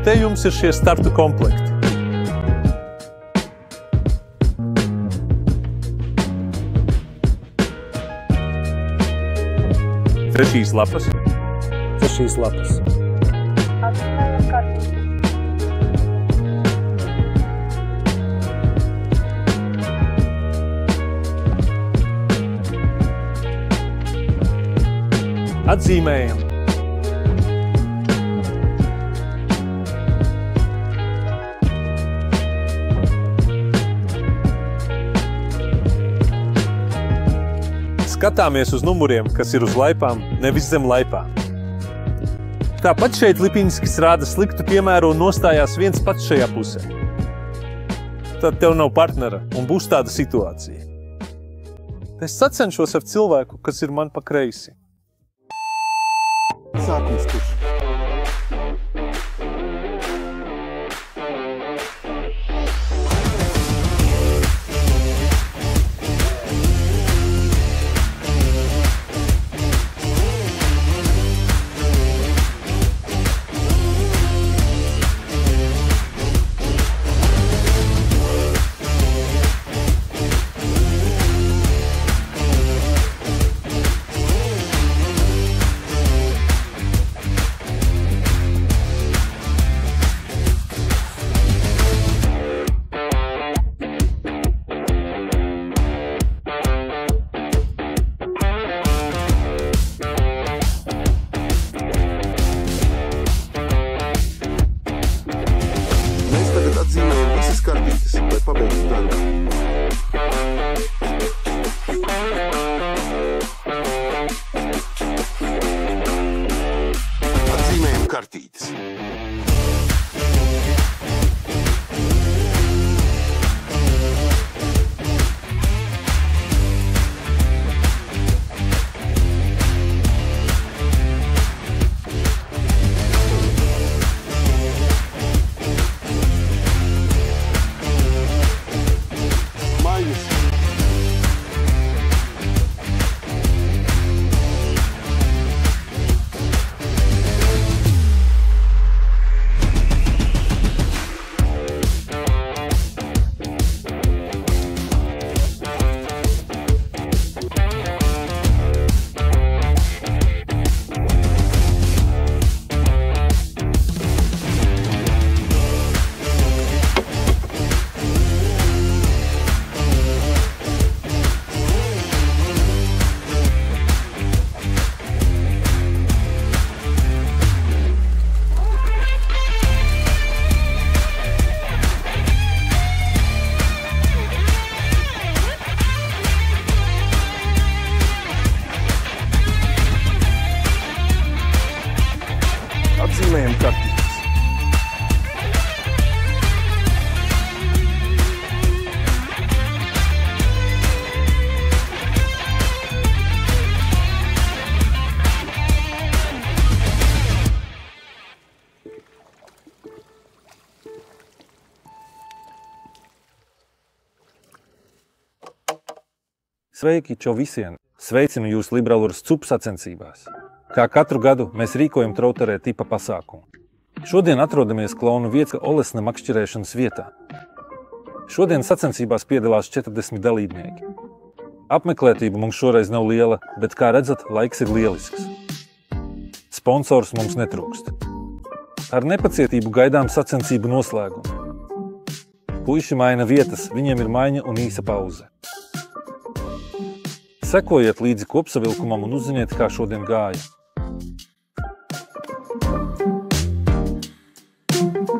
Un te jums ir šie startu komplekti. Trešīs lapas. Trešīs lapas. Atzīmējam kartītes. Atzīmējam. Skatāmies uz numuriem, kas ir uz laipām, nevis zem laipām. Tāpat šeit Lipinskis rāda sliktu piemēru un nostājās viens pats šajā pusē. Tad tev nav partnera un būs tāda situācija. Es sacenšos ar cilvēku, kas ir man pa kreisi. Sākums kurš. Atzīmējam visas kartītes, lai pabeigtu darbu. Atzīmējam kartītes. Atzīmējam kartītes. Sveiki, čau visiem! Sveicinu jūs Liberāluras cupu sacensībās. Kā katru gadu mēs rīkojam trauterē tipa pasākumu. Šodien atrodamies Klaunu Viecka Olesna makšķerēšanas vietā. Šodien sacensībās piedalās 40 dalībnieki. Apmeklētība mums šoreiz nav liela, bet, kā redzat, laiks ir lielisks. Sponsors mums netrūkst. Ar nepacietību gaidām sacensību noslēgumu. Puiši maina vietas, viņiem ir maiņa un īsa pauze. Sekojiet līdzi kopsavilkumam un uzziniet, kā šodien gāja. Thank you.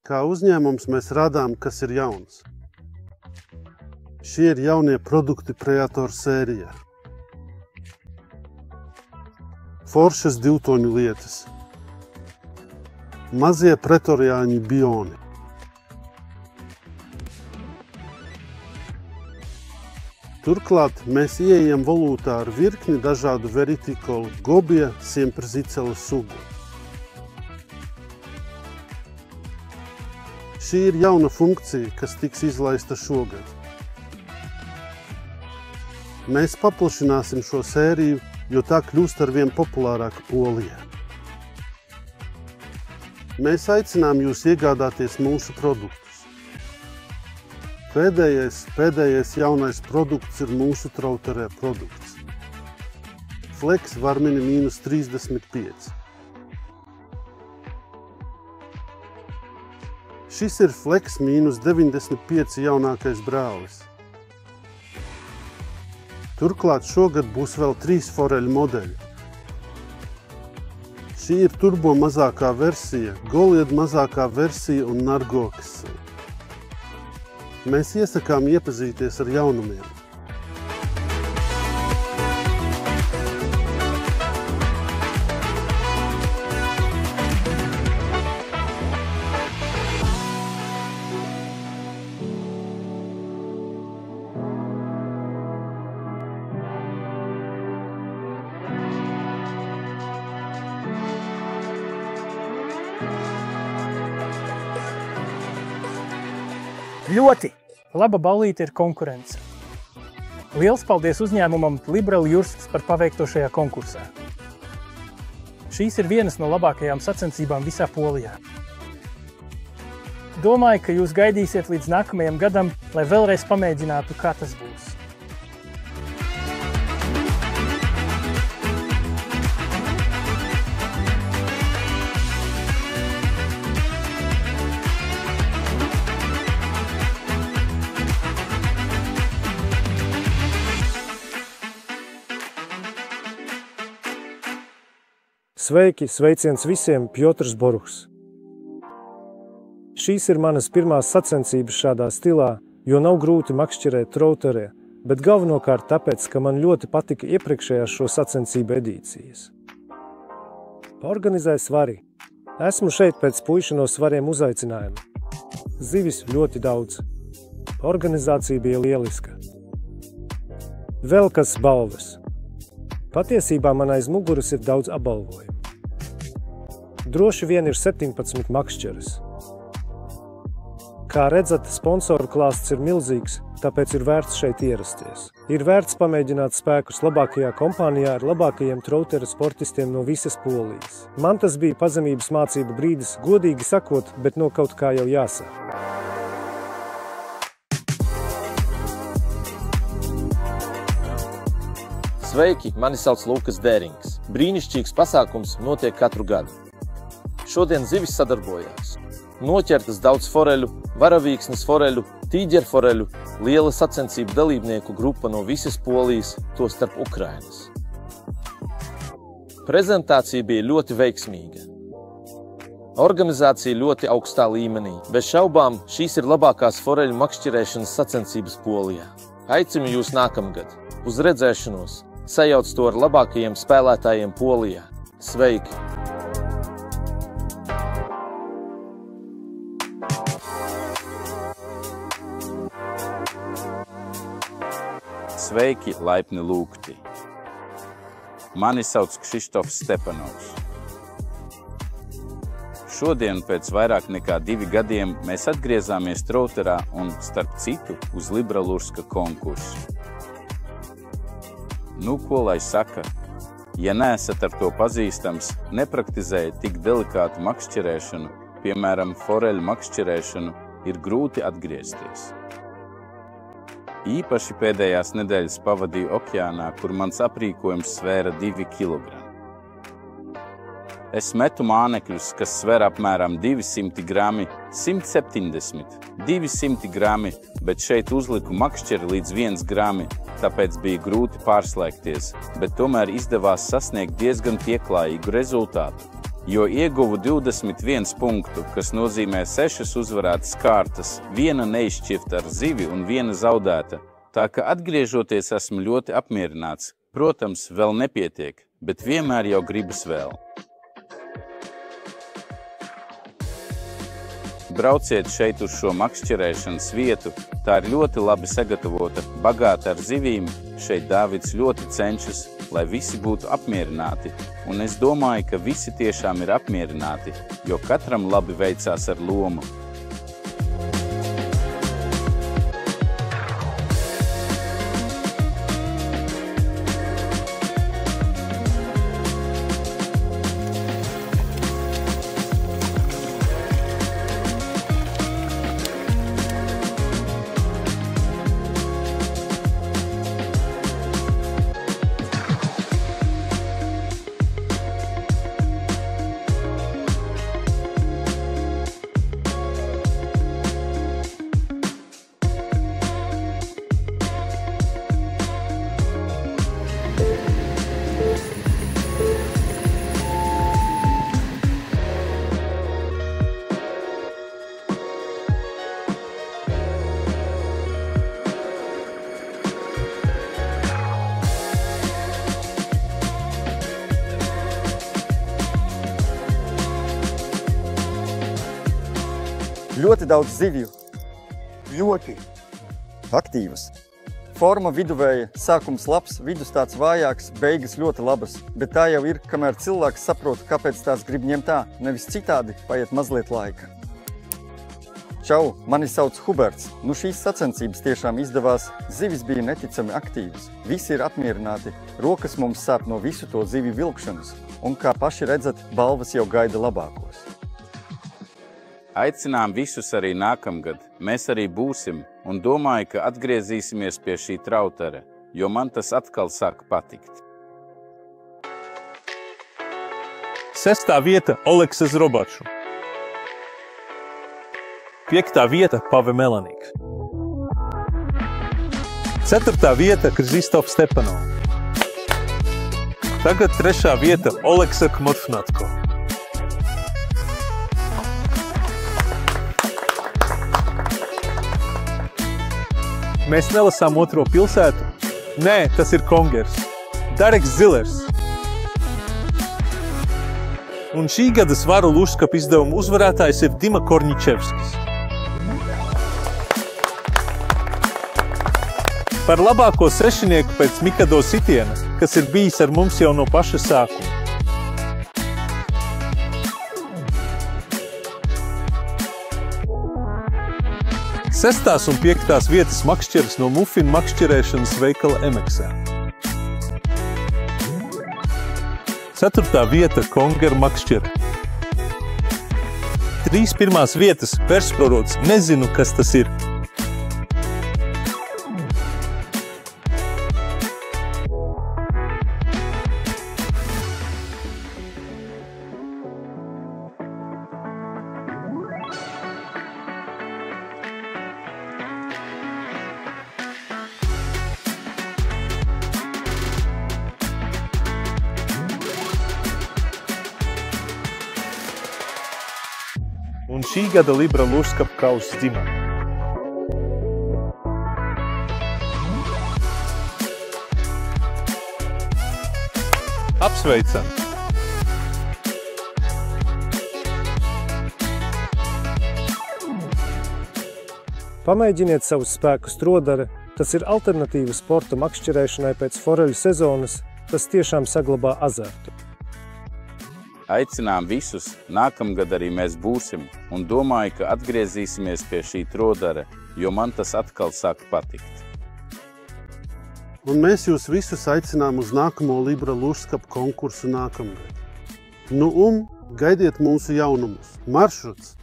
Kā uzņēmums mēs rādām, kas ir jauns. Šie ir jaunie produkti Predator sērijā. Foršas divtoņu lietas. Mazie pretoriāņi bioni. Turklāt mēs ieejam valūtā ar virkni dažādu veritikolu, gobie, siemprziceles sugu. Šī ir jauna funkcija, kas tiks izlaista šogad. Mēs paplašināsim šo sēriju, jo tā kļūst arvien populārāka Polijā. Mēs aicinām jūs iegādāties mūsu produktus. Pēdējais jaunais produkts ir mūsu trauterē produkts. Flex Varmini -35. Šis ir Flex -95 jaunākais brālis. Turklāt šogad būs vēl 3 foreļu modeļi. Šī ir turbo mazākā versija, Goliad mazākā versija un Nargokas. Mēs iesakām iepazīties ar jaunumiem. Ļoti! Laba ballīte ir konkurence. Liels paldies uzņēmumam Liberal Jursts par paveikto šajā konkursā. Šīs ir vienas no labākajām sacensībām visā Polijā. Domāju, ka jūs gaidīsiet līdz nākamajam gadam, lai vēlreiz pamēģinātu, kā tas būs. Sveiki, sveiciens visiem, Pjotrs Boruhs. Šīs ir manas pirmās sacensības šādā stilā, jo nav grūti makšķerēt trauterē, bet galvenokārt tāpēc, ka man ļoti patika iepriekšējās šo sacensību edīcijas. Organizēju svari. Esmu šeit pēc puišu no svariem uzaicinājuma. Zivis ļoti daudz. Organizācija bija lieliska. Vēl kas balvas. Patiesībā man aiz muguras ir daudz apbalvojumu. Droši vien ir 17 makšķeres. Kā redzat, sponsoru klāsts ir milzīgs, tāpēc ir vērts šeit ierasties. Ir vērts pamēģināt spēkus labākajā kompānijā ar labākajiem trautera sportistiem no visas Polijas. Man tas bija pazemības mācību brīdis, godīgi sakot, bet no kaut kā jau jāsāk. Sveiki, mani sauc Lukas Dērings. Brīnišķīgs pasākums notiek katru gadu. Šodien zivis sadarbojās. Noķertas daudz foreļu, varavīksnes foreļu, tīģeru foreļu, liela sacensību dalībnieku grupa no visas Polijas, tostarp Ukrainas. Prezentācija bija ļoti veiksmīga. Organizācija ļoti augstā līmenī. Bez šaubām šīs ir labākās foreļu makšķerēšanas sacensības Polijā. Aicinu jūs nākamgad. Uz redzēšanos! Sajauc to ar labākajiem spēlētājiem Polijā. Sveiki! Sveiki, laipni lūgti! Mani sauc Kšištofs Stepanovs. Šodien pēc vairāk nekā 2 gadiem mēs atgriezāmies trauterā un, starp citu, uz Libralurska konkursu. Nu, ko lai saka, ja neesat ar to pazīstams, nepraktizējat tik delikātu makšķerēšanu, piemēram, foreļu makšķerēšanu, ir grūti atgriezties. Īpaši pēdējās nedēļas pavadīju okeānā, kur mans aprīkojums svēra 2 kg. Es metu mānekļus, kas sver apmēram 200 grami, 170, 200 grami, bet šeit uzliku makšķeri līdz 1 grami, tāpēc bija grūti pārslēgties, bet tomēr izdevās sasniegt diezgan pieklājīgu rezultātu. jo ieguvu 21 punktu, kas nozīmē 6 uzvarētas kārtas, 1 neizšķirta ar zivi un 1 zaudēta. Tā ka atgriežoties esmu ļoti apmierināts. Protams, vēl nepietiek, bet vienmēr jau gribas vēl. Brauciet šeit uz šo makšķerēšanas vietu, tā ir ļoti labi sagatavota, bagāta ar zivīm. Šeit Dāvids ļoti cenšas, lai visi būtu apmierināti, un es domāju, ka visi tiešām ir apmierināti, jo katram labi veicās ar lomu. Ļoti daudz zivju, ļoti aktīvas. Forma viduvēja, sākums labs, vidus tāds vājāks, beigas ļoti labas, bet tā jau ir, kamēr cilvēks saprot, kāpēc tās grib ņemt tā, nevis citādi, paiet mazliet laika. Čau, mani sauc Huberts. Nu šīs sacensības tiešām izdevās, zivis bija neticami aktīvas. Visi ir apmierināti, rokas mums sāp no visu to zivju vilkšanas, un kā paši redzat, balvas jau gaida labākos. Aicinām visus arī nākamgad. Mēs arī būsim un domāju, ka atgriezīsimies pie šī trautara, jo man tas atkal sāk patikt. 6. vieta Oleksa Zrobaču. 5. vieta Pave Melanīks. 4. vieta Krzysztof Stepanov. Tagad 3. vieta Oleksa Kmotfnatko. Mēs nelasām otro pilsētu? Nē, tas ir Kongers. Dareks Zilers. Un šī gada svaru Lužskapa izdevuma uzvarētājs ir Dima Korņičevskis. Par labāko sešinieku pēc Mikado sitiena, kas ir bijis ar mums jau no paša sākuma. 6. un 5. vietas makšķeris no mufinu makšķerēšanas veikala Emeksā. 4. vieta Konger makšķere. 3 pirmās vietas Persprorods, nezinu, kas tas ir. Un šī gada Libra Lužskapa kausa dzimuma. Apsveicam! Pamēģiniet savus spēkus trodare, tas ir alternatīva sporta makšķerēšanai pēc foreļu sezonas, tas tiešām saglabā azartu. Aicinām visus, nākamgad arī mēs būsim, un domāju, ka atgriezīsimies pie šī trodara, jo man tas atkal sāk patikt. Un mēs jūs visus aicinām uz nākamo Libra Lužskapa konkursu nākamgad. Nu un gaidiet mūsu jaunumus, maršruts!